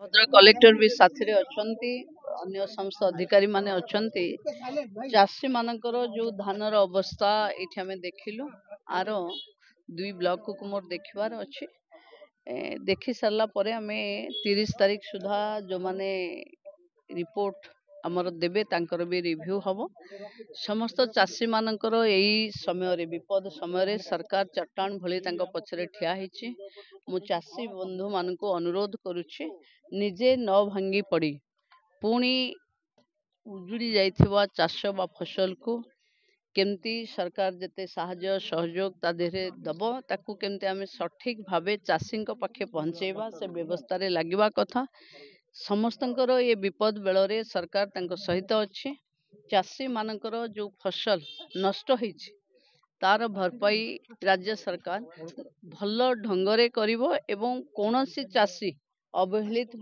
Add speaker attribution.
Speaker 1: Bhadrak collector भी साथी अछंती अन्य समस्त अधिकारी माने अछंती चाषी मानकर जो धानर अवस्था ये आम देखिलु आर दुई ब्लॉक को मोर देखबार अच्छे देखि सारा पर आम 30 तारीख सुधा जो माने रिपोर्ट आमर देबे तांकर भी रिव्यू हम समस्त चाषी मानकर यही समय विपद समय सरकार चट्टान भली पछरे ठिया होइछि। मु चाषी बंधु मान को अनुरोध करुछि निजे न भांगी पड़ी पुणी उजुड़ी जाइथिबा चाष बा फसल को केमती सरकार जते साहाय्य सहयोग ता देहरे दब ताकू केमती आमे सठिक भावे चाषी पाखे पहुँचेबा से व्यवस्था रे लागिबा कथा समस्तंकर ये विपद बेलरे सरकार तांको सहित अच्छी चाषी मानकर जो फसल नष्ट होइछि तार भरपाई राज्य सरकार भल ढंगरे करिवो एवं कौनसी चाषी अवहेलित